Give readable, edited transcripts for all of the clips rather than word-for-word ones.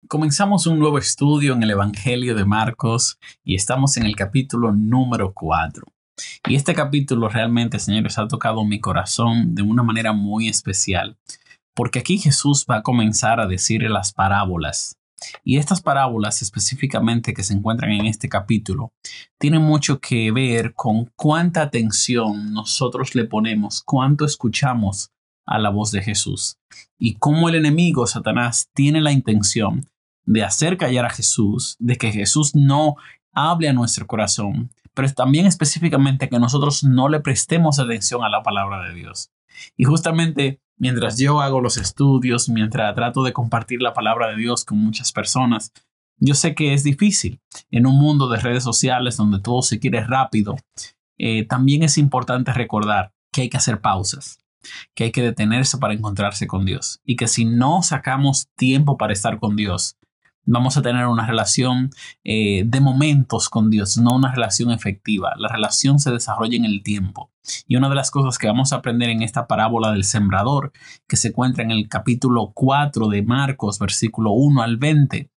Comenzamos un nuevo estudio en el Evangelio de Marcos y estamos en el capítulo número 4. Y este capítulo realmente, señores, ha tocado mi corazón de una manera muy especial, porque aquí Jesús va a comenzar a decir las parábolas. Y estas parábolas específicamente que se encuentran en este capítulo tienen mucho que ver con cuánta atención nosotros le ponemos, cuánto escuchamos a la voz de Jesús y cómo el enemigo, Satanás, tiene la intención de hacer callar a Jesús, de que Jesús no hable a nuestro corazón, pero también específicamente que nosotros no le prestemos atención a la palabra de Dios. Y justamente mientras yo hago los estudios, mientras trato de compartir la palabra de Dios con muchas personas, yo sé que es difícil en un mundo de redes sociales donde todo se quiere rápido. También es importante recordar que hay que hacer pausas, que hay que detenerse para encontrarse con Dios y que si no sacamos tiempo para estar con Dios, vamos a tener una relación de momentos con Dios, no una relación efectiva. La relación se desarrolla en el tiempo. Y una de las cosas que vamos a aprender en esta parábola del sembrador, que se encuentra en el capítulo 4 de Marcos, versículo 1 al 20,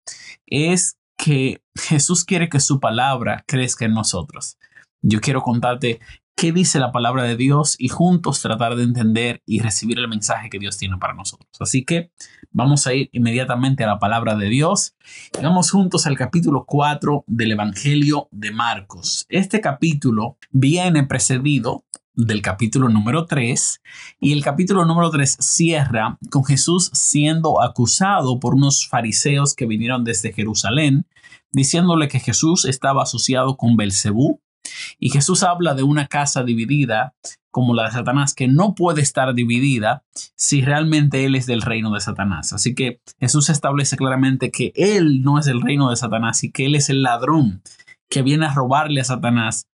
es que Jesús quiere que su palabra crezca en nosotros. Yo quiero contarte qué dice la palabra de Dios y juntos tratar de entender y recibir el mensaje que Dios tiene para nosotros. Así que vamos a ir inmediatamente a la palabra de Dios y vamos juntos al capítulo 4 del Evangelio de Marcos. Este capítulo viene precedido del capítulo número 3 y el capítulo número 3 cierra con Jesús siendo acusado por unos fariseos que vinieron desde Jerusalén, diciéndole que Jesús estaba asociado con Belcebú. Y Jesús habla de una casa dividida como la de Satanás, que no puede estar dividida si realmente él es del reino de Satanás. Así que Jesús establece claramente que él no es del reino de Satanás y que él es el ladrón que viene a robarle a Satanás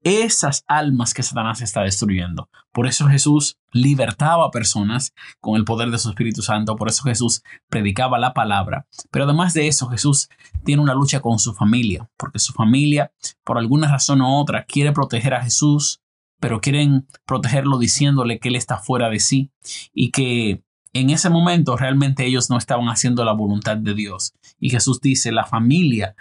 esas almas que Satanás está destruyendo. Por eso Jesús libertaba a personas con el poder de su Espíritu Santo. Por eso Jesús predicaba la palabra. Pero además de eso, Jesús tiene una lucha con su familia, porque su familia, por alguna razón u otra, quiere proteger a Jesús, pero quieren protegerlo diciéndole que él está fuera de sí y que en ese momento realmente ellos no estaban haciendo la voluntad de Dios. Y Jesús dice, la familia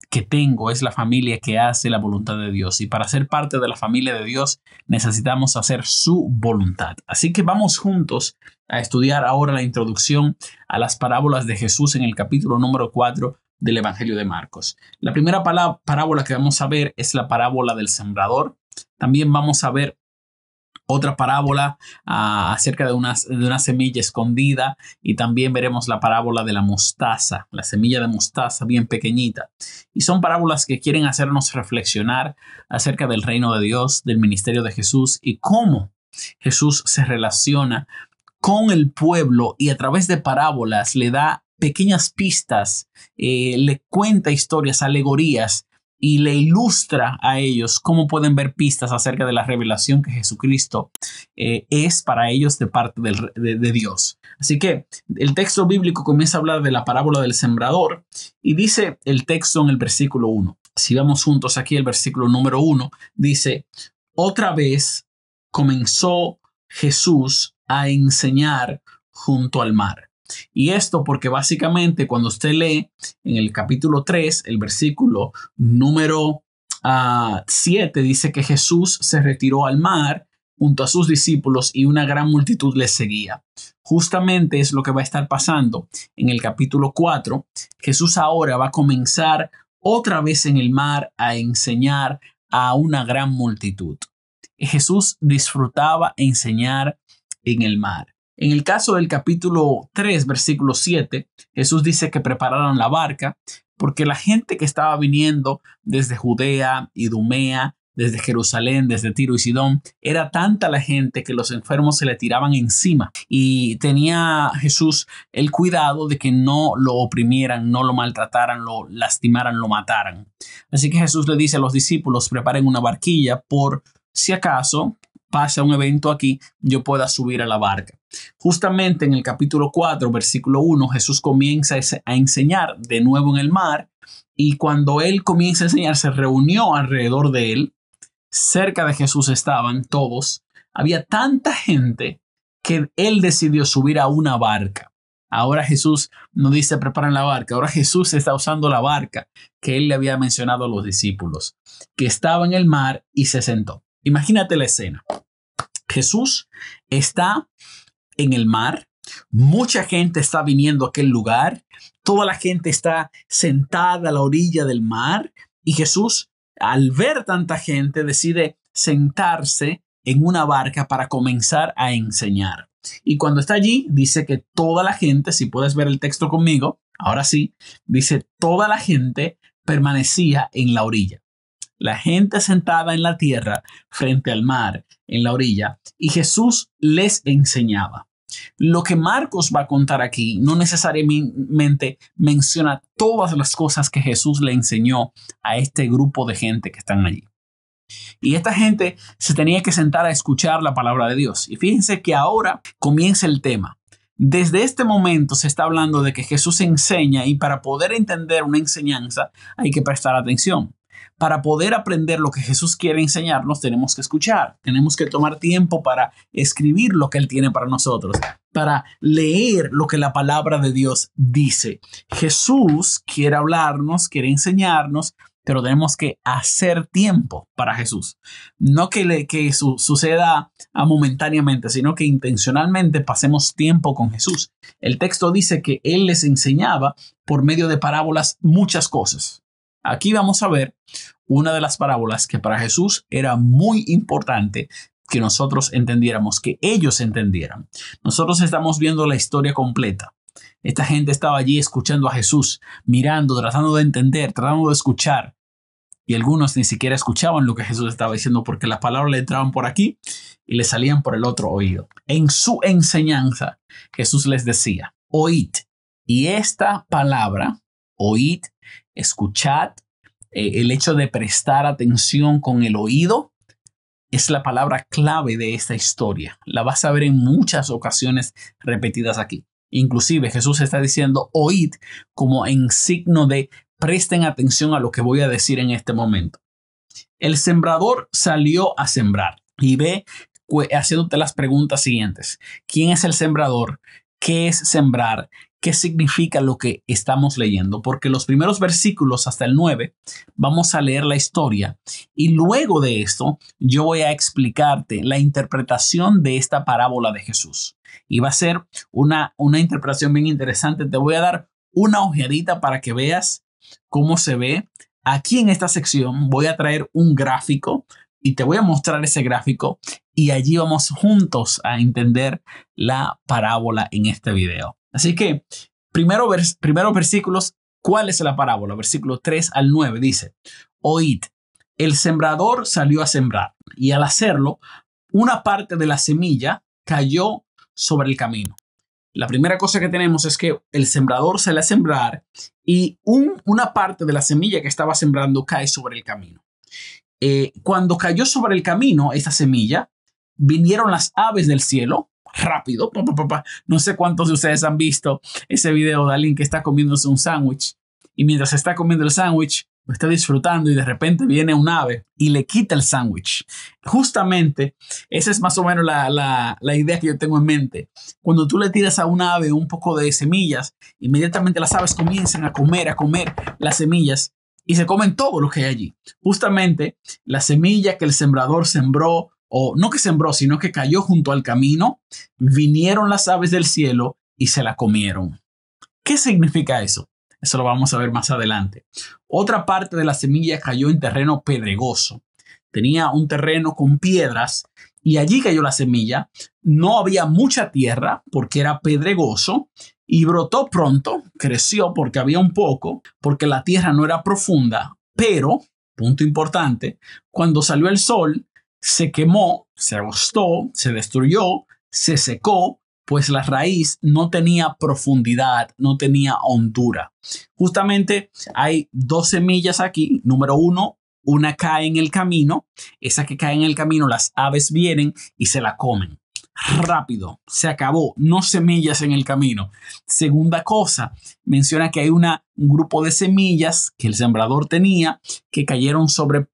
que tengo es la familia que hace la voluntad de Dios. Y para ser parte de la familia de Dios necesitamos hacer su voluntad. Así que vamos juntos a estudiar ahora la introducción a las parábolas de Jesús en el capítulo número 4 del Evangelio de Marcos. La primera parábola que vamos a ver es la parábola del sembrador. También vamos a ver otra parábola acerca de una semilla escondida y también veremos la parábola de la mostaza, la semilla de mostaza bien pequeñita. Y son parábolas que quieren hacernos reflexionar acerca del reino de Dios, del ministerio de Jesús y cómo Jesús se relaciona con el pueblo y a través de parábolas le da pequeñas pistas, le cuenta historias, alegorías y le ilustra a ellos cómo pueden ver pistas acerca de la revelación que Jesucristo es para ellos de parte de Dios. Así que el texto bíblico comienza a hablar de la parábola del sembrador y dice el texto en el versículo 1. Si vamos juntos aquí, el versículo número 1 dice, otra vez comenzó Jesús a enseñar junto al mar. Y esto porque básicamente cuando usted lee en el capítulo 3, el versículo número 7 dice que Jesús se retiró al mar junto a sus discípulos y una gran multitud les seguía. Justamente es lo que va a estar pasando en el capítulo 4. Jesús ahora va a comenzar otra vez en el mar a enseñar a una gran multitud. Jesús disfrutaba enseñar en el mar. En el caso del capítulo 3, versículo 7, Jesús dice que prepararon la barca porque la gente que estaba viniendo desde Judea, Idumea, desde Jerusalén, desde Tiro y Sidón, era tanta la gente que los enfermos se le tiraban encima y tenía Jesús el cuidado de que no lo oprimieran, no lo maltrataran, lo lastimaran, lo mataran. Así que Jesús le dice a los discípulos, preparen una barquilla por si acaso pasa un evento aquí, yo pueda subir a la barca. Justamente en el capítulo 4, versículo 1, Jesús comienza a enseñar de nuevo en el mar y cuando él comienza a enseñar, se reunió alrededor de él. Cerca de Jesús estaban todos. Había tanta gente que él decidió subir a una barca. Ahora Jesús no dice preparen la barca, ahora Jesús está usando la barca que él le había mencionado a los discípulos, que estaba en el mar y se sentó. Imagínate la escena. Jesús está en el mar, mucha gente está viniendo a aquel lugar, toda la gente está sentada a la orilla del mar y Jesús, al ver tanta gente, decide sentarse en una barca para comenzar a enseñar. Y cuando está allí, dice que toda la gente, si puedes ver el texto conmigo, ahora sí, dice toda la gente permanecía en la orilla. La gente sentada en la tierra frente al mar, en la orilla, y Jesús les enseñaba. Lo que Marcos va a contar aquí no necesariamente menciona todas las cosas que Jesús le enseñó a este grupo de gente que están allí. Y esta gente se tenía que sentar a escuchar la palabra de Dios. Y fíjense que ahora comienza el tema. Desde este momento se está hablando de que Jesús enseña y para poder entender una enseñanza hay que prestar atención. Para poder aprender lo que Jesús quiere enseñarnos tenemos que escuchar, tenemos que tomar tiempo para escribir lo que Él tiene para nosotros, para leer lo que la palabra de Dios dice. Jesús quiere hablarnos, quiere enseñarnos, pero tenemos que hacer tiempo para Jesús. No que suceda momentáneamente, sino que intencionalmente pasemos tiempo con Jesús. El texto dice que Él les enseñaba por medio de parábolas muchas cosas. Aquí vamos a ver una de las parábolas que para Jesús era muy importante que nosotros entendiéramos, que ellos entendieran. Nosotros estamos viendo la historia completa. Esta gente estaba allí escuchando a Jesús, mirando, tratando de entender, tratando de escuchar. Y algunos ni siquiera escuchaban lo que Jesús estaba diciendo porque las palabras le entraban por aquí y le salían por el otro oído. En su enseñanza, Jesús les decía, oíd. Y esta palabra, oíd, escuchad, el hecho de prestar atención con el oído, es la palabra clave de esta historia. La vas a ver en muchas ocasiones repetidas aquí. Inclusive Jesús está diciendo oíd como en signo de presten atención a lo que voy a decir en este momento. El sembrador salió a sembrar y ve haciéndote las preguntas siguientes. ¿Quién es el sembrador? ¿Qué es sembrar? ¿Qué significa lo que estamos leyendo? Porque los primeros versículos hasta el 9 vamos a leer la historia y luego de esto yo voy a explicarte la interpretación de esta parábola de Jesús. Y va a ser una interpretación bien interesante. Te voy a dar una ojeadita para que veas cómo se ve. Aquí en esta sección voy a traer un gráfico y te voy a mostrar ese gráfico y allí vamos juntos a entender la parábola en este video. Así que primero versículos, ¿cuál es la parábola? Versículo 3 al 9 dice, oíd, el sembrador salió a sembrar y al hacerlo, una parte de la semilla cayó sobre el camino. La primera cosa que tenemos es que el sembrador sale a sembrar y una parte de la semilla que estaba sembrando cae sobre el camino. Cuando cayó sobre el camino esa semilla, vinieron las aves del cielo rápido. No sé cuántos de ustedes han visto ese video de alguien que está comiéndose un sándwich y mientras está comiendo el sándwich lo está disfrutando y de repente viene un ave y le quita el sándwich. Justamente esa es más o menos la idea que yo tengo en mente. Cuando tú le tiras a una ave un poco de semillas, inmediatamente las aves comienzan a comer las semillas y se comen todo lo que hay allí. Justamente la semilla que el sembrador sembró, o no que sembró, sino que cayó junto al camino, vinieron las aves del cielo y se la comieron. ¿Qué significa eso? Eso lo vamos a ver más adelante. Otra parte de la semilla cayó en terreno pedregoso. Tenía un terreno con piedras y allí cayó la semilla. No había mucha tierra porque era pedregoso y brotó pronto, creció porque había un poco, porque la tierra no era profunda, pero, punto importante, cuando salió el sol, se quemó, se agostó, se destruyó, se secó, pues la raíz no tenía profundidad, no tenía hondura. Justamente hay dos semillas aquí. Número uno, una cae en el camino. Esa que cae en el camino, las aves vienen y se la comen. Rápido, se acabó, no semillas en el camino. Segunda cosa, menciona que hay un grupo de semillas que el sembrador tenía que cayeron sobre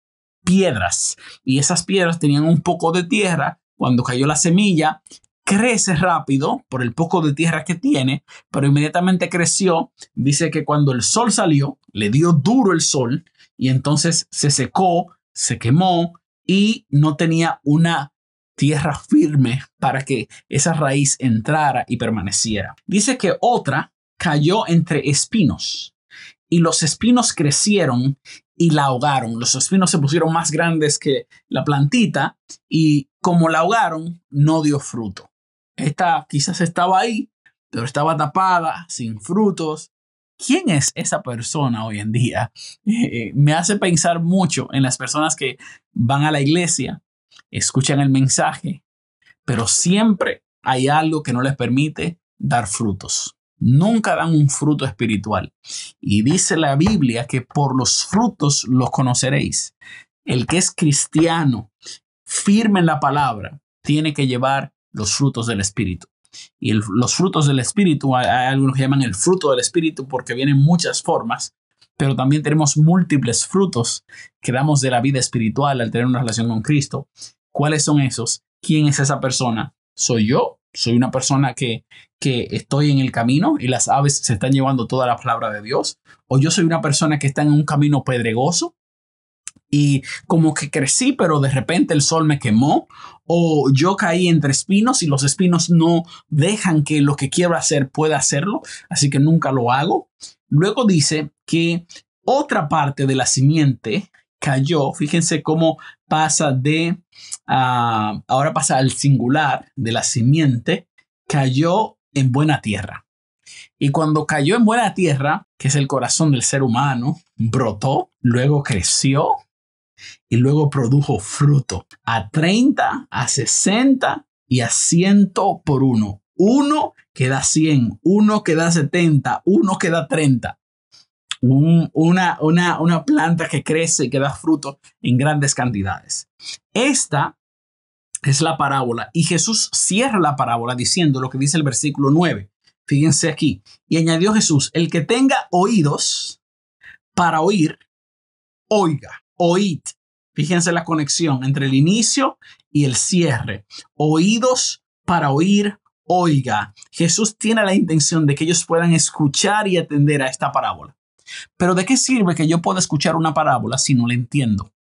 piedras y esas piedras tenían un poco de tierra. Cuando cayó la semilla, crece rápido por el poco de tierra que tiene, pero inmediatamente creció. Dice que cuando el sol salió, le dio duro el sol y entonces se secó, se quemó y no tenía una tierra firme para que esa raíz entrara y permaneciera. Dice que otra cayó entre espinos y los espinos crecieron y la ahogaron. Los espinos se pusieron más grandes que la plantita y como la ahogaron, no dio fruto. Esta quizás estaba ahí, pero estaba tapada, sin frutos. ¿Quién es esa persona hoy en día? Me hace pensar mucho en las personas que van a la iglesia, escuchan el mensaje, pero siempre hay algo que no les permite dar frutos. Nunca dan un fruto espiritual. Y dice la Biblia que por los frutos los conoceréis. El que es cristiano, firme en la palabra, tiene que llevar los frutos del Espíritu. Y los frutos del Espíritu, hay algunos que llaman el fruto del Espíritu porque vienen muchas formas, pero también tenemos múltiples frutos que damos de la vida espiritual al tener una relación con Cristo. ¿Cuáles son esos? ¿Quién es esa persona? ¿Soy yo? ¿Soy una persona que estoy en el camino y las aves se están llevando toda la palabra de Dios? ¿O yo soy una persona que está en un camino pedregoso y como que crecí, pero de repente el sol me quemó? ¿O yo caí entre espinos y los espinos no dejan que lo que quiero hacer pueda hacerlo, así que nunca lo hago? Luego dice que otra parte de la simiente cayó. Fíjense cómo pasa ahora pasa al singular de la simiente, cayó en buena tierra. Y cuando cayó en buena tierra, que es el corazón del ser humano, brotó, luego creció y luego produjo fruto a 30, a 60 y a 100 por uno. Uno que da 100, uno que da 70, uno que da 30. Una planta que crece y que da fruto en grandes cantidades. Esta es la parábola y Jesús cierra la parábola diciendo lo que dice el versículo 9. Fíjense aquí. Y añadió Jesús: el que tenga oídos para oír, oiga, oíd. Fíjense la conexión entre el inicio y el cierre. Oídos para oír, oiga. Jesús tiene la intención de que ellos puedan escuchar y atender a esta parábola. Pero ¿de qué sirve que yo pueda escuchar una parábola si no la entiendo?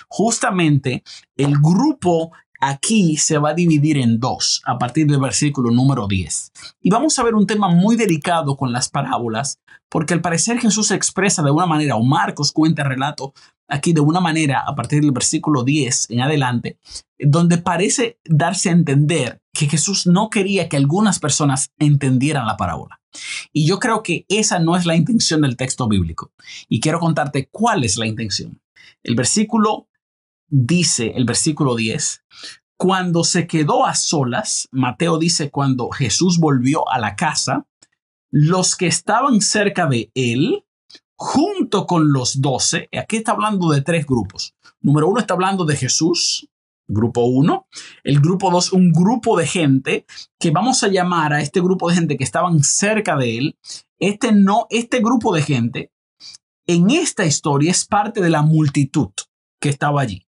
Justamente el grupo aquí se va a dividir en dos a partir del versículo número 10. Y vamos a ver un tema muy delicado con las parábolas, porque al parecer Jesús se expresa de una manera, o Marcos cuenta el relato aquí de una manera a partir del versículo 10 en adelante, donde parece darse a entender que Jesús no quería que algunas personas entendieran la parábola. Y yo creo que esa no es la intención del texto bíblico. Y quiero contarte cuál es la intención. El versículo dice, el versículo 10, cuando se quedó a solas, Mateo dice cuando Jesús volvió a la casa, los que estaban cerca de él, junto con los 12, aquí está hablando de tres grupos. Número 1 está hablando de Jesús, grupo 1. El grupo 2, un grupo de gente que vamos a llamar a este grupo de gente que estaban cerca de él. Este grupo de gente en esta historia es parte de la multitud que estaba allí.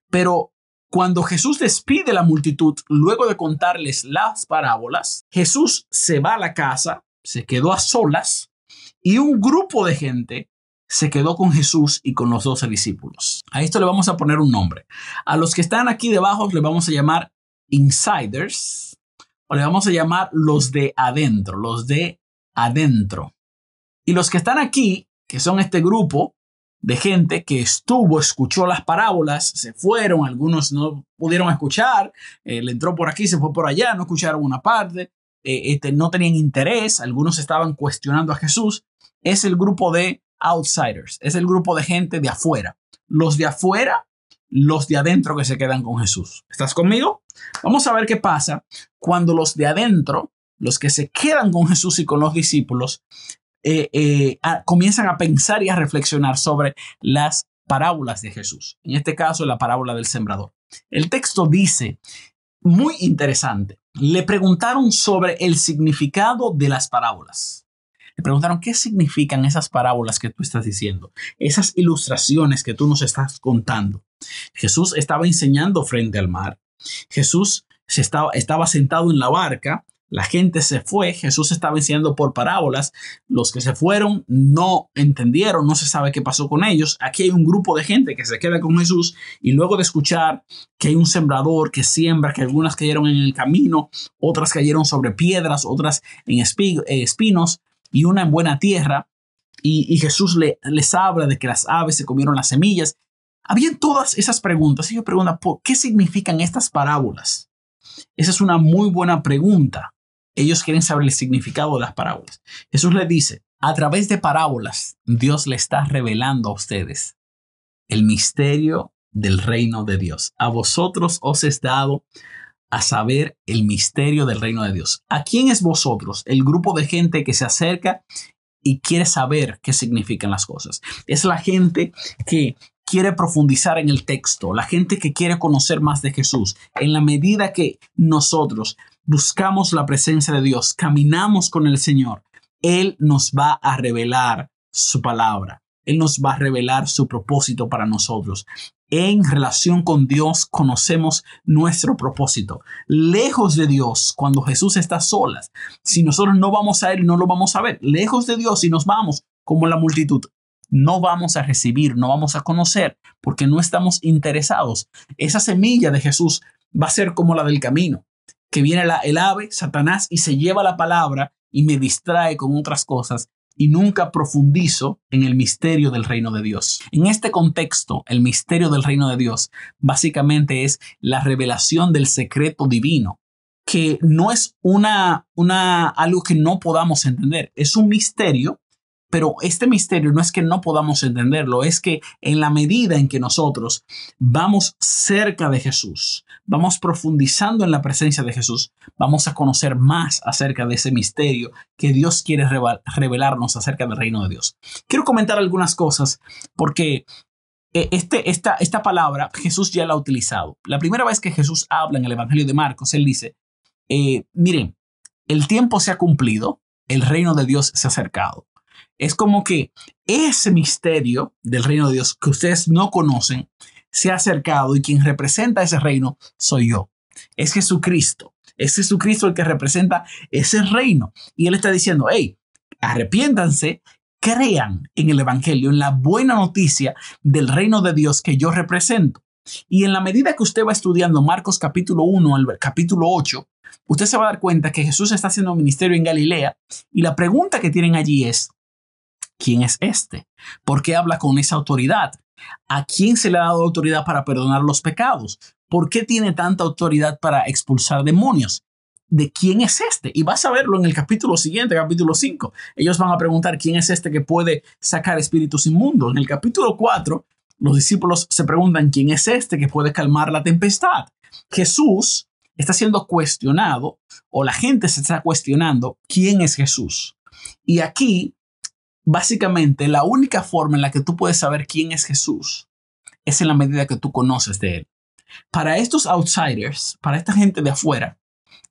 Pero cuando Jesús despide a la multitud, luego de contarles las parábolas, Jesús se va a la casa, se quedó a solas y un grupo de gente se quedó con Jesús y con los 12 discípulos. A esto le vamos a poner un nombre. A los que están aquí debajo le vamos a llamar insiders o le vamos a llamar los de adentro, los de adentro. Y los que están aquí, que son este grupo de gente que escuchó las parábolas, se fueron, algunos no pudieron escuchar, le entró por aquí, se fue por allá, no escucharon una parte, no tenían interés, algunos estaban cuestionando a Jesús. Es el grupo de outsiders, es el grupo de gente de afuera. Los de afuera, los de adentro que se quedan con Jesús. ¿Estás conmigo? Vamos a ver qué pasa cuando los de adentro, los que se quedan con Jesús y con los discípulos, comienzan a pensar y a reflexionar sobre las parábolas de Jesús. En este caso, la parábola del sembrador. El texto dice, muy interesante, le preguntaron sobre el significado de las parábolas. Le preguntaron, ¿qué significan esas parábolas que tú estás diciendo? Esas ilustraciones que tú nos estás contando. Jesús estaba enseñando frente al mar. Jesús estaba sentado en la barca. La gente se fue, Jesús estaba enseñando por parábolas. Los que se fueron no entendieron, no se sabe qué pasó con ellos. Aquí hay un grupo de gente que se queda con Jesús y luego de escuchar que hay un sembrador que siembra, que algunas cayeron en el camino, otras cayeron sobre piedras, otras en espinos y una en buena tierra. Y Jesús les habla de que las aves se comieron las semillas. Habían todas esas preguntas. Ellos preguntan, ¿por qué significan estas parábolas? Esa es una muy buena pregunta. Ellos quieren saber el significado de las parábolas. Jesús les dice, a través de parábolas, Dios le está revelando a ustedes el misterio del reino de Dios. A vosotros os es dado a saber el misterio del reino de Dios. ¿A quién es vosotros? El grupo de gente que se acerca y quiere saber qué significan las cosas. Es la gente que quiere profundizar en el texto, la gente que quiere conocer más de Jesús. En la medida que nosotros buscamos la presencia de Dios, caminamos con el Señor, Él nos va a revelar su palabra. Él nos va a revelar su propósito para nosotros. En relación con Dios conocemos nuestro propósito. Lejos de Dios, cuando Jesús está solas, si nosotros no vamos a Él, no lo vamos a ver. Lejos de Dios, si nos vamos como la multitud, no vamos a recibir, no vamos a conocer, porque no estamos interesados. Esa semilla de Jesús va a ser como la del camino, que viene el ave, Satanás, y se lleva la palabra y me distrae con otras cosas y nunca profundizo en el misterio del reino de Dios. En este contexto, el misterio del reino de Dios básicamente es la revelación del secreto divino, que no es algo que no podamos entender, es un misterio. Pero este misterio no es que no podamos entenderlo, es que en la medida en que nosotros vamos cerca de Jesús, vamos profundizando en la presencia de Jesús, vamos a conocer más acerca de ese misterio que Dios quiere revelarnos acerca del reino de Dios. Quiero comentar algunas cosas porque esta palabra Jesús ya la ha utilizado. La primera vez que Jesús habla en el Evangelio de Marcos, Él dice, miren, el tiempo se ha cumplido, el reino de Dios se ha acercado. Es como que ese misterio del reino de Dios que ustedes no conocen se ha acercado y quien representa ese reino soy yo. Es Jesucristo. Es Jesucristo el que representa ese reino. Y Él está diciendo, hey, arrepiéntanse, crean en el Evangelio, en la buena noticia del reino de Dios que yo represento. Y en la medida que usted va estudiando Marcos capítulo 1 al capítulo 8, usted se va a dar cuenta que Jesús está haciendo un ministerio en Galilea y la pregunta que tienen allí es, ¿quién es este? ¿Por qué habla con esa autoridad? ¿A quién se le ha dado autoridad para perdonar los pecados? ¿Por qué tiene tanta autoridad para expulsar demonios? ¿De quién es este? Y vas a verlo en el capítulo siguiente, capítulo 5. Ellos van a preguntar quién es este que puede sacar espíritus inmundos. En el capítulo 4, los discípulos se preguntan quién es este que puede calmar la tempestad. Jesús está siendo cuestionado, o la gente se está cuestionando quién es Jesús. Y aquí, básicamente, la única forma en la que tú puedes saber quién es Jesús es en la medida que tú conoces de Él. Para estos outsiders, para esta gente de afuera,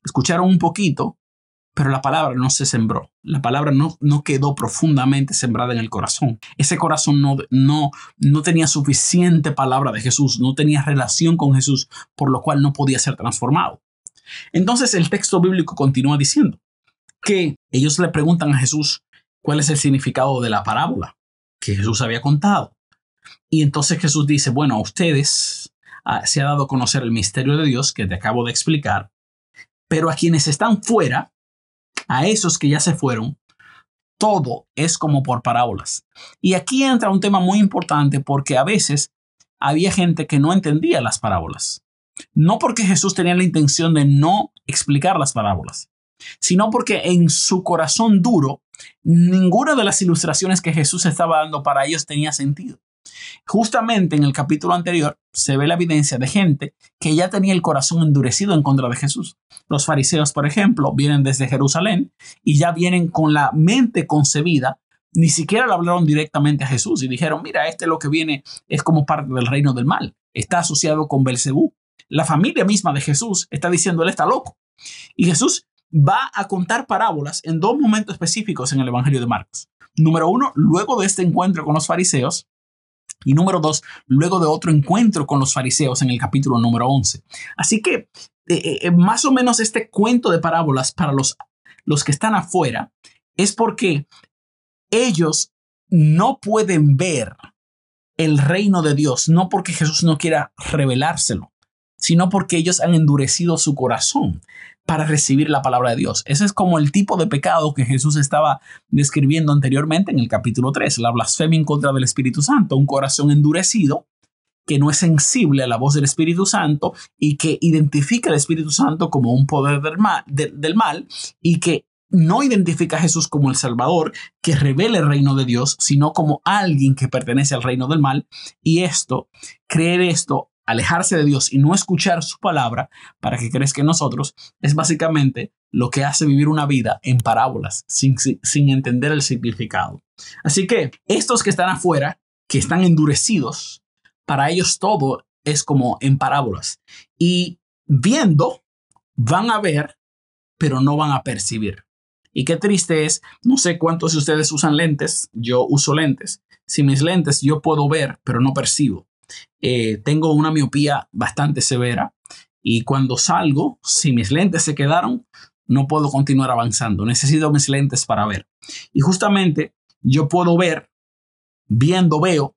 escucharon un poquito, pero la palabra no se sembró. La palabra no quedó profundamente sembrada en el corazón. Ese corazón no tenía suficiente palabra de Jesús, no tenía relación con Jesús, por lo cual no podía ser transformado. Entonces el texto bíblico continúa diciendo que ellos le preguntan a Jesús cuál es el significado de la parábola que Jesús había contado. Y entonces Jesús dice, bueno, a ustedes se ha dado a conocer el misterio de Dios que te acabo de explicar, pero a quienes están fuera, a esos que ya se fueron, todo es como por parábolas. Y aquí entra un tema muy importante porque a veces había gente que no entendía las parábolas. No porque Jesús tenía la intención de no explicar las parábolas, sino porque en su corazón duro, ninguna de las ilustraciones que Jesús estaba dando para ellos tenía sentido. Justamente en el capítulo anterior se ve la evidencia de gente que ya tenía el corazón endurecido en contra de Jesús. Los fariseos, por ejemplo, vienen desde Jerusalén y ya vienen con la mente concebida. Ni siquiera le hablaron directamente a Jesús y dijeron, mira, lo que viene es como parte del reino del mal. Está asociado con Belcebú. La familia misma de Jesús está diciendo, él está loco. Y Jesús va a contar parábolas en dos momentos específicos en el Evangelio de Marcos. Número 1, luego de este encuentro con los fariseos, Y número 2, luego de otro encuentro con los fariseos en el capítulo número 11. Así que más o menos este cuento de parábolas para los que están afuera es porque ellos no pueden ver el reino de Dios, no porque Jesús no quiera revelárselo, sino porque ellos han endurecido su corazón para recibir la palabra de Dios. Ese es como el tipo de pecado que Jesús estaba describiendo anteriormente en el capítulo 3, la blasfemia en contra del Espíritu Santo, un corazón endurecido que no es sensible a la voz del Espíritu Santo y que identifica al Espíritu Santo como un poder del mal y que no identifica a Jesús como el Salvador que revela el reino de Dios, sino como alguien que pertenece al reino del mal. Y creer esto, alejarse de Dios y no escuchar su palabra para que crezca en nosotros, es básicamente lo que hace vivir una vida en parábolas, sin entender el significado. Así que estos que están afuera, que están endurecidos, para ellos todo es como en parábolas. Y viendo, van a ver, pero no van a percibir. Y qué triste es, no sé cuántos de ustedes usan lentes, yo uso lentes. Sin mis lentes yo puedo ver, pero no percibo. Tengo una miopía bastante severa y cuando salgo, si mis lentes se quedaron, no puedo continuar avanzando. Necesito mis lentes para ver. Y justamente yo puedo ver, veo,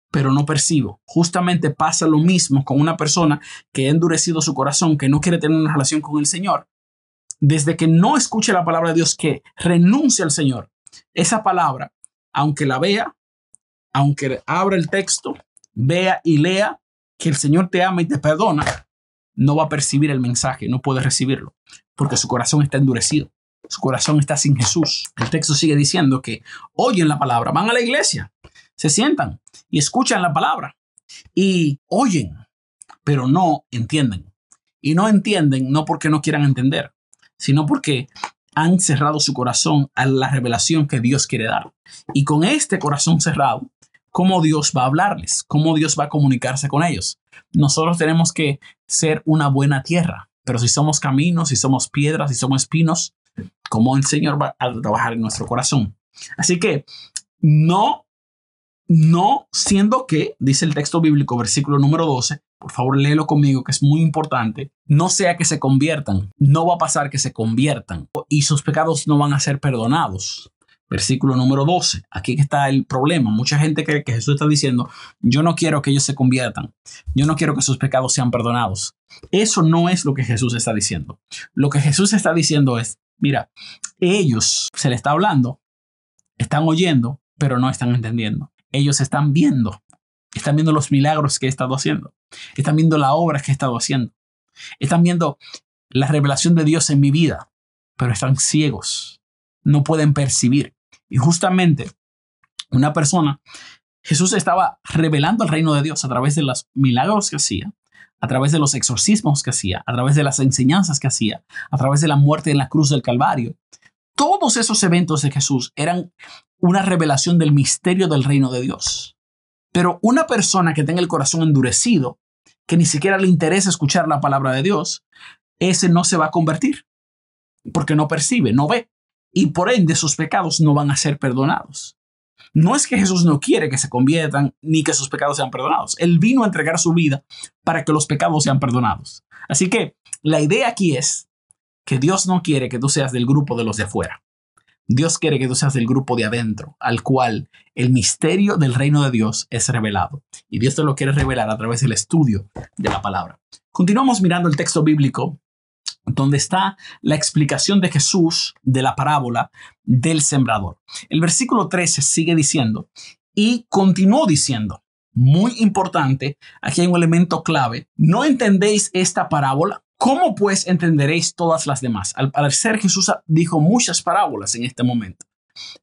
pero no percibo. Justamente pasa lo mismo con una persona que ha endurecido su corazón, que no quiere tener una relación con el Señor. Desde que no escuche la palabra de Dios, que renuncie al Señor, esa palabra, aunque la vea, aunque abra el texto, vea y lea que el Señor te ama y te perdona, no va a percibir el mensaje, no puede recibirlo, porque su corazón está endurecido, su corazón está sin Jesús. El texto sigue diciendo que oyen la palabra, van a la iglesia, se sientan y escuchan la palabra y oyen, pero no entienden. Y no entienden no porque no quieran entender, sino porque han cerrado su corazón a la revelación que Dios quiere dar. Y con este corazón cerrado, ¿cómo Dios va a hablarles? ¿Cómo Dios va a comunicarse con ellos? Nosotros tenemos que ser una buena tierra, pero si somos caminos, si somos piedras, si somos espinos, ¿cómo el Señor va a trabajar en nuestro corazón? Así que no siendo que, dice el texto bíblico, versículo número 12, por favor léelo conmigo que es muy importante, no sea que se conviertan, no va a pasar que se conviertan y sus pecados no van a ser perdonados. Versículo número 12, aquí está el problema. Mucha gente cree que Jesús está diciendo, yo no quiero que ellos se conviertan, yo no quiero que sus pecados sean perdonados. Eso no es lo que Jesús está diciendo. Lo que Jesús está diciendo es, mira, ellos se le está hablando, están oyendo, pero no están entendiendo. Ellos están viendo los milagros que he estado haciendo, están viendo la obra que he estado haciendo, están viendo la revelación de Dios en mi vida, pero están ciegos, no pueden percibir. Y justamente una persona, Jesús estaba revelando el reino de Dios a través de los milagros que hacía, a través de los exorcismos que hacía, a través de las enseñanzas que hacía, a través de la muerte en la cruz del Calvario. Todos esos eventos de Jesús eran una revelación del misterio del reino de Dios. Pero una persona que tenga el corazón endurecido, que ni siquiera le interesa escuchar la palabra de Dios, ese no se va a convertir, porque no percibe, no ve, y por ende sus pecados no van a ser perdonados. No es que Jesús no quiere que se conviertan ni que sus pecados sean perdonados. Él vino a entregar su vida para que los pecados sean perdonados. Así que la idea aquí es que Dios no quiere que tú seas del grupo de los de afuera. Dios quiere que tú seas del grupo de adentro, al cual el misterio del reino de Dios es revelado. Y Dios te lo quiere revelar a través del estudio de la palabra. Continuamos mirando el texto bíblico, donde está la explicación de Jesús de la parábola del sembrador. El versículo 13 sigue diciendo, y continuó diciendo, muy importante, aquí hay un elemento clave, ¿no entendéis esta parábola? ¿Cómo pues entenderéis todas las demás? Al parecer Jesús dijo muchas parábolas en este momento,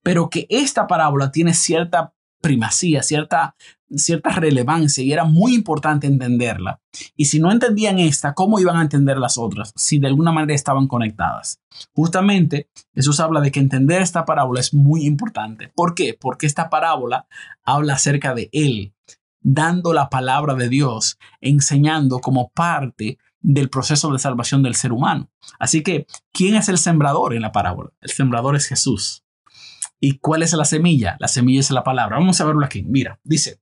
pero que esta parábola tiene cierta primacía, cierta relevancia y era muy importante entenderla. Y si no entendían esta, ¿cómo iban a entender las otras? Si de alguna manera estaban conectadas. Justamente Jesús habla de que entender esta parábola es muy importante. ¿Por qué? Porque esta parábola habla acerca de Él, dando la palabra de Dios, enseñando como parte del proceso de salvación del ser humano. Así que, ¿quién es el sembrador en la parábola? El sembrador es Jesús. ¿Y cuál es la semilla? La semilla es la palabra. Vamos a verlo aquí. Mira, dice,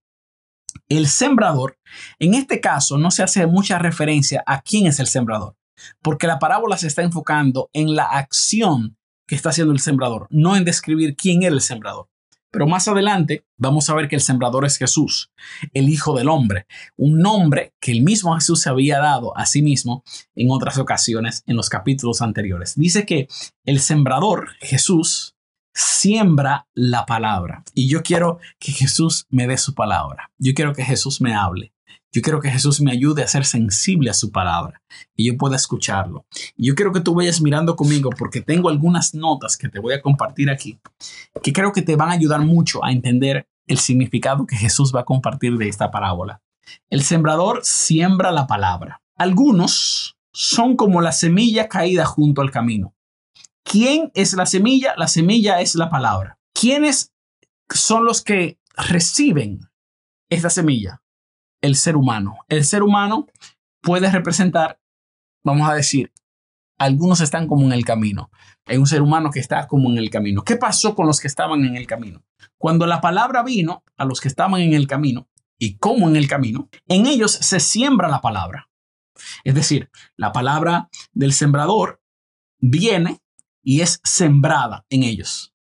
El sembrador, en este caso no se hace mucha referencia a quién es el sembrador, porque la parábola se está enfocando en la acción que está haciendo el sembrador, no en describir quién era el sembrador. Pero más adelante vamos a ver que el sembrador es Jesús, el Hijo del Hombre, un nombre que el mismo Jesús se había dado a sí mismo en otras ocasiones en los capítulos anteriores. Dice que el sembrador, Jesús, siembra la palabra. Y yo quiero que Jesús me dé su palabra. Yo quiero que Jesús me hable. Yo quiero que Jesús me ayude a ser sensible a su palabra y yo pueda escucharlo. Y yo quiero que tú vayas mirando conmigo porque tengo algunas notas que te voy a compartir aquí que creo que te van a ayudar mucho a entender el significado que Jesús va a compartir de esta parábola. El sembrador siembra la palabra. Algunos son como la semilla caída junto al camino. ¿Quién es la semilla? La semilla es la palabra. ¿Quiénes son los que reciben esta semilla? El ser humano. El ser humano puede representar, vamos a decir, algunos están como en el camino. Hay un ser humano que está como en el camino. ¿Qué pasó con los que estaban en el camino? Cuando la palabra vino a los que estaban en el camino y como en el camino, en ellos se siembra la palabra. Es decir, la palabra del sembrador viene y es sembrada en ellos.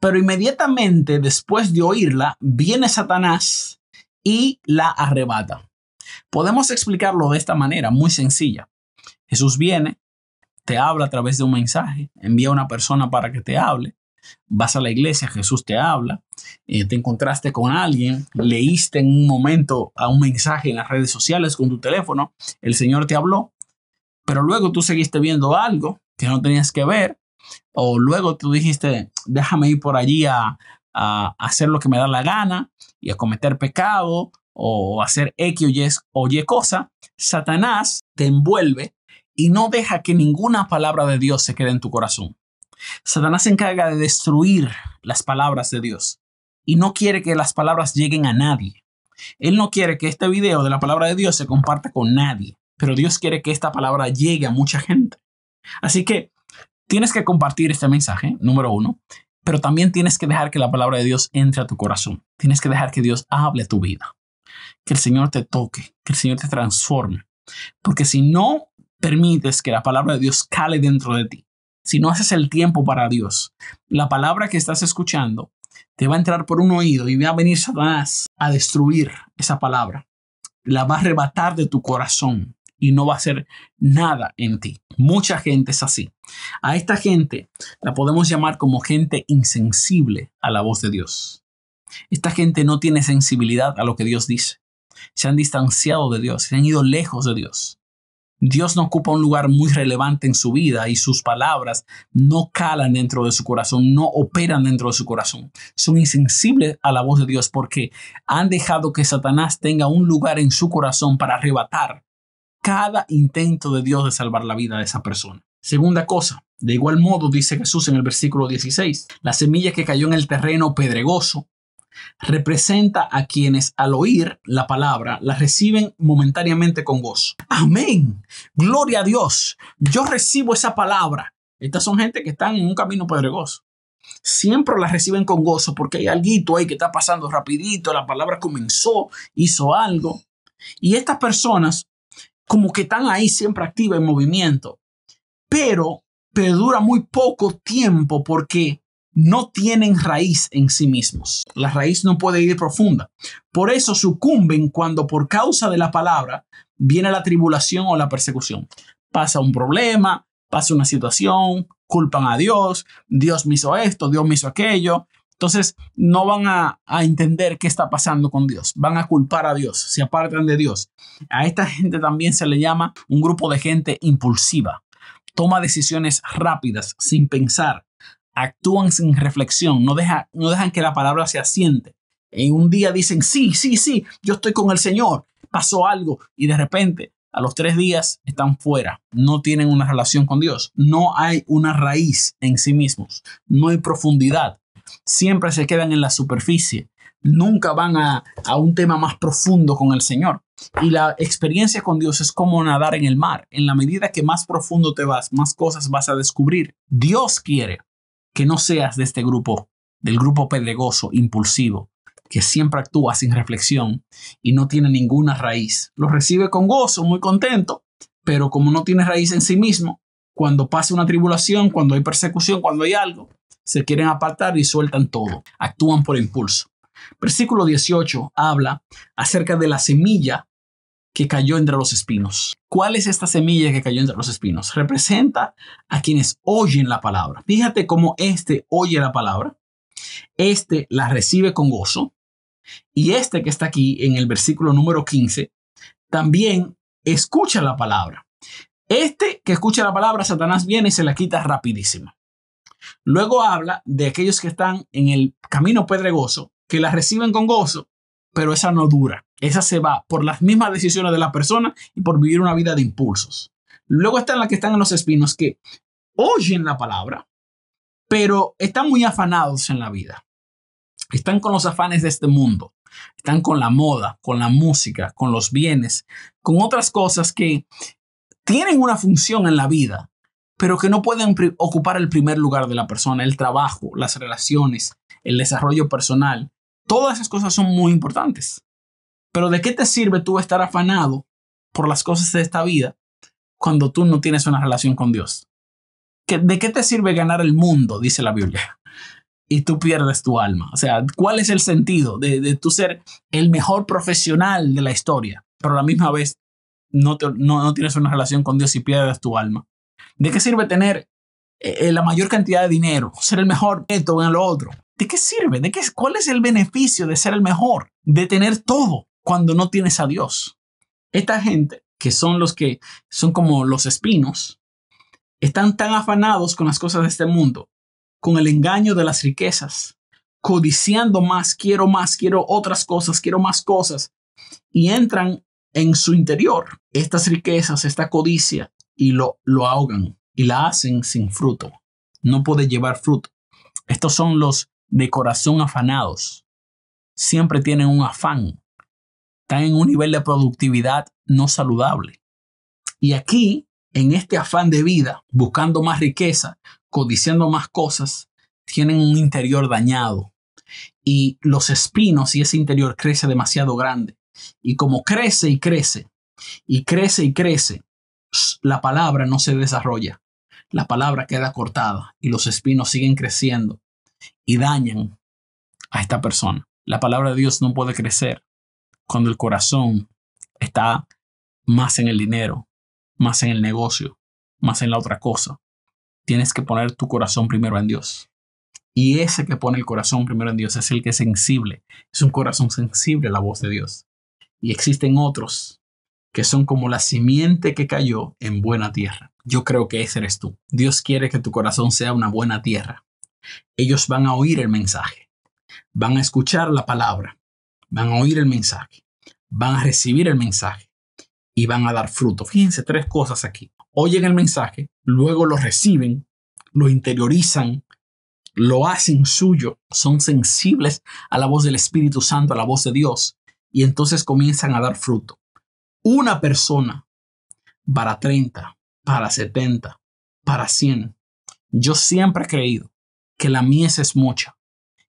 Pero inmediatamente después de oírla, viene Satanás y la arrebata. Podemos explicarlo de esta manera muy sencilla. Jesús viene, te habla a través de un mensaje, envía a una persona para que te hable. Vas a la iglesia, Jesús te habla, te encontraste con alguien, leíste en un momento a un mensaje en las redes sociales con tu teléfono, el Señor te habló, pero luego tú seguiste viendo algo que no tenías que ver, o luego tú dijiste, déjame ir por allí a hacer lo que me da la gana y a cometer pecado o hacer X o Y cosa. Satanás te envuelve y no deja que ninguna palabra de Dios se quede en tu corazón. Satanás se encarga de destruir las palabras de Dios y no quiere que las palabras lleguen a nadie. Él no quiere que este video de la palabra de Dios se comparta con nadie, pero Dios quiere que esta palabra llegue a mucha gente. Así que tienes que compartir este mensaje, número 1, pero también tienes que dejar que la palabra de Dios entre a tu corazón. Tienes que dejar que Dios hable a tu vida, que el Señor te toque, que el Señor te transforme. Porque si no permites que la palabra de Dios cale dentro de ti, si no haces el tiempo para Dios, la palabra que estás escuchando te va a entrar por un oído y va a venir Satanás a destruir esa palabra. La va a arrebatar de tu corazón y no va a hacer nada en ti. Mucha gente es así. A esta gente la podemos llamar como gente insensible a la voz de Dios. Esta gente no tiene sensibilidad a lo que Dios dice. Se han distanciado de Dios, se han ido lejos de Dios. Dios no ocupa un lugar muy relevante en su vida y sus palabras no calan dentro de su corazón, no operan dentro de su corazón. Son insensibles a la voz de Dios porque han dejado que Satanás tenga un lugar en su corazón para arrebatar cada intento de Dios de salvar la vida de esa persona. Segunda cosa, de igual modo dice Jesús en el versículo 16, la semilla que cayó en el terreno pedregoso representa a quienes al oír la palabra la reciben momentáneamente con gozo. Amén. Gloria a Dios. Yo recibo esa palabra. Estas son gente que están en un camino pedregoso. Siempre la reciben con gozo porque hay algo ahí que está pasando rapidito. La palabra comenzó, hizo algo. Y estas personas como que están ahí siempre activas en movimiento. Pero dura muy poco tiempo porque no tienen raíz en sí mismos. La raíz no puede ir profunda. Por eso sucumben cuando por causa de la palabra viene la tribulación o la persecución. Pasa un problema, pasa una situación, culpan a Dios, Dios me hizo esto, Dios me hizo aquello. Entonces no van a entender qué está pasando con Dios. Van a culpar a Dios, se apartan de Dios. A esta gente también se le llama un grupo de gente impulsiva. Toma decisiones rápidas, sin pensar. Actúan sin reflexión, no dejan que la palabra se asiente. En un día dicen, sí, yo estoy con el Señor, pasó algo y de repente a los 3 días están fuera, no tienen una relación con Dios, no hay una raíz en sí mismos, no hay profundidad, siempre se quedan en la superficie, nunca van a un tema más profundo con el Señor. Y la experiencia con Dios es como nadar en el mar, en la medida que más profundo te vas, más cosas vas a descubrir. Dios quiere que no seas de este grupo, del grupo pedregoso, impulsivo, que siempre actúa sin reflexión y no tiene ninguna raíz. Lo recibe con gozo, muy contento, pero como no tiene raíz en sí mismo, cuando pasa una tribulación, cuando hay persecución, cuando hay algo, se quieren apartar y sueltan todo. Actúan por impulso. Versículo 18 habla acerca de la semilla que cayó entre los espinos. ¿Cuál es esta semilla que cayó entre los espinos? Representa a quienes oyen la palabra. Fíjate cómo oye la palabra, la recibe con gozo, y que está aquí en el versículo número 15 también escucha la palabra. Que escucha la palabra, Satanás viene y se la quita rapidísimo. Luego habla de aquellos que están en el camino pedregoso, que la reciben con gozo, pero esa no dura. Esa se va por las mismas decisiones de la persona y por vivir una vida de impulsos. Luego están las que están en los espinos, que oyen la palabra, pero están muy afanados en la vida. Están con los afanes de este mundo. Están con la moda, con la música, con los bienes, con otras cosas que tienen una función en la vida, pero que no pueden ocupar el primer lugar de la persona. El trabajo, las relaciones, el desarrollo personal. Todas esas cosas son muy importantes. Pero ¿de qué te sirve tú estar afanado por las cosas de esta vida cuando tú no tienes una relación con Dios? ¿De qué te sirve ganar el mundo, dice la Biblia, y tú pierdes tu alma? O sea, ¿cuál es el sentido de tú ser el mejor profesional de la historia, pero a la misma vez no tienes una relación con Dios y pierdes tu alma? ¿De qué sirve tener la mayor cantidad de dinero, ser el mejor en lo otro? ¿De qué sirve? ¿Cuál es el beneficio de ser el mejor, de tener todo cuando no tienes a Dios? Esta gente, que son los que son como los espinos, están tan afanados con las cosas de este mundo, con el engaño de las riquezas, codiciando más, quiero otras cosas, quiero más cosas, y entran en su interior estas riquezas, esta codicia, y lo ahogan y la hacen sin fruto. No puede llevar fruto. Estos son los de corazón afanados. Siempre tienen un afán. Están en un nivel de productividad no saludable. Y aquí, en este afán de vida, buscando más riqueza, codiciando más cosas, tienen un interior dañado. Y los espinos y ese interior crece demasiado grande. Y como crece y crece, y crece y crece, la palabra no se desarrolla. La palabra queda cortada y los espinos siguen creciendo y dañan a esta persona. La palabra de Dios no puede crecer cuando el corazón está más en el dinero, más en el negocio, más en la otra cosa. Tienes que poner tu corazón primero en Dios. Y ese que pone el corazón primero en Dios es el que es sensible. Es un corazón sensible a la voz de Dios. Y existen otros que son como la simiente que cayó en buena tierra. Yo creo que ese eres tú. Dios quiere que tu corazón sea una buena tierra. Ellos van a oír el mensaje, van a escuchar la palabra, van a oír el mensaje, van a recibir el mensaje y van a dar fruto. Fíjense, 3 cosas aquí. Oyen el mensaje, luego lo reciben, lo interiorizan, lo hacen suyo, son sensibles a la voz del Espíritu Santo, a la voz de Dios, y entonces comienzan a dar fruto. Una persona para 30, para 70, para 100. Yo siempre he creído que la mies es mucha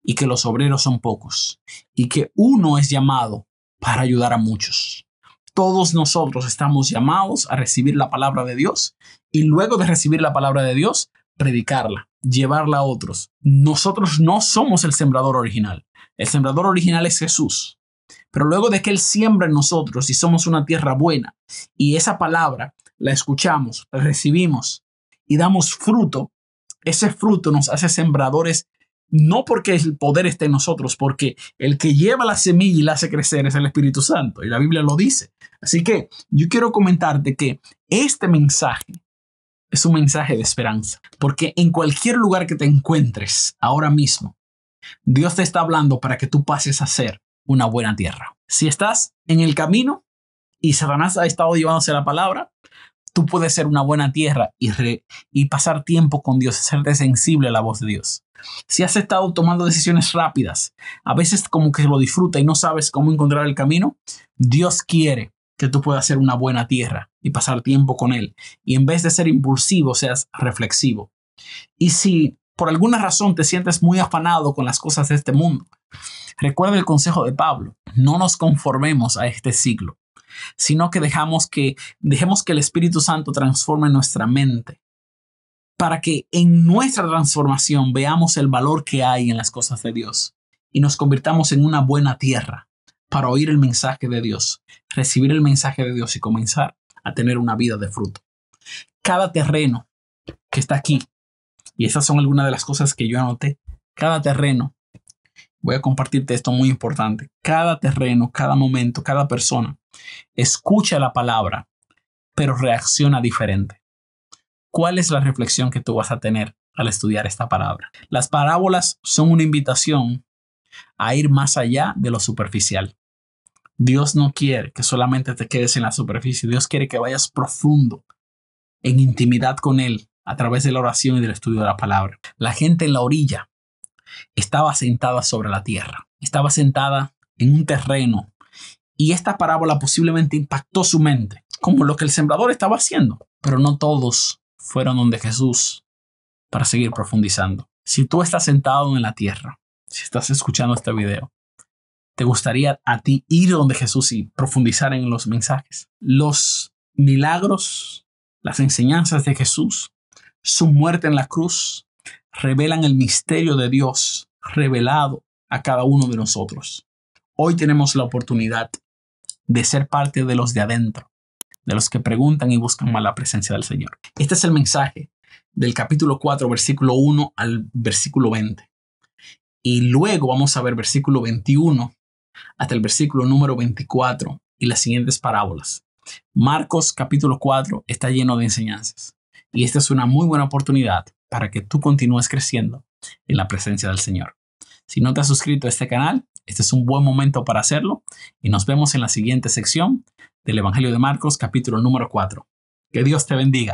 y que los obreros son pocos y que uno es llamado para ayudar a muchos. Todos nosotros estamos llamados a recibir la palabra de Dios y luego de recibir la palabra de Dios, predicarla, llevarla a otros. Nosotros no somos el sembrador original. El sembrador original es Jesús. Pero luego de que Él siembra en nosotros y somos una tierra buena y esa palabra la escuchamos, la recibimos y damos fruto, ese fruto nos hace sembradores, no porque el poder esté en nosotros, porque el que lleva la semilla y la hace crecer es el Espíritu Santo y la Biblia lo dice. Así que yo quiero comentarte que este mensaje es un mensaje de esperanza, porque en cualquier lugar que te encuentres ahora mismo, Dios te está hablando para que tú pases a ser una buena tierra. Si estás en el camino y Satanás ha estado llevándose la palabra, tú puedes ser una buena tierra y pasar tiempo con Dios, serte sensible a la voz de Dios. Si has estado tomando decisiones rápidas, a veces como que lo disfruta y no sabes cómo encontrar el camino, Dios quiere que tú puedas ser una buena tierra y pasar tiempo con Él. Y en vez de ser impulsivo, seas reflexivo. Y si por alguna razón te sientes muy afanado con las cosas de este mundo, Recuerda el consejo de Pablo. No nos conformemos a este siglo, sino que dejemos que el Espíritu Santo transforme nuestra mente para que en nuestra transformación veamos el valor que hay en las cosas de Dios y nos convirtamos en una buena tierra para oír el mensaje de Dios, recibir el mensaje de Dios y comenzar a tener una vida de fruto. Cada terreno que está aquí, y esas son algunas de las cosas que yo anoté, cada terreno, voy a compartirte esto muy importante, cada terreno, cada momento, cada persona escucha la palabra, pero reacciona diferente. ¿Cuál es la reflexión que tú vas a tener al estudiar esta palabra? Las parábolas son una invitación a ir más allá de lo superficial. Dios no quiere que solamente te quedes en la superficie. Dios quiere que vayas profundo, en intimidad con Él, a través de la oración y del estudio de la palabra. La gente en la orilla estaba sentada sobre la tierra. Estaba sentada en un terreno. Y esta parábola posiblemente impactó su mente, como lo que el sembrador estaba haciendo. Pero no todos fueron donde Jesús para seguir profundizando. Si tú estás sentado en la tierra, si estás escuchando este video, ¿te gustaría a ti ir donde Jesús y profundizar en los mensajes? Los milagros, las enseñanzas de Jesús, su muerte en la cruz, revelan el misterio de Dios revelado a cada uno de nosotros. Hoy tenemos la oportunidad de ser parte de los de adentro, de los que preguntan y buscan más la presencia del Señor. Este es el mensaje del capítulo 4, versículo 1 al versículo 20. Y luego vamos a ver versículo 21 hasta el versículo número 24 y las siguientes parábolas. Marcos capítulo 4 está lleno de enseñanzas. Y esta es una muy buena oportunidad para que tú continúes creciendo en la presencia del Señor. Si no te has suscrito a este canal, este es un buen momento para hacerlo y nos vemos en la siguiente sección del Evangelio de Marcos, capítulo número 4. Que Dios te bendiga.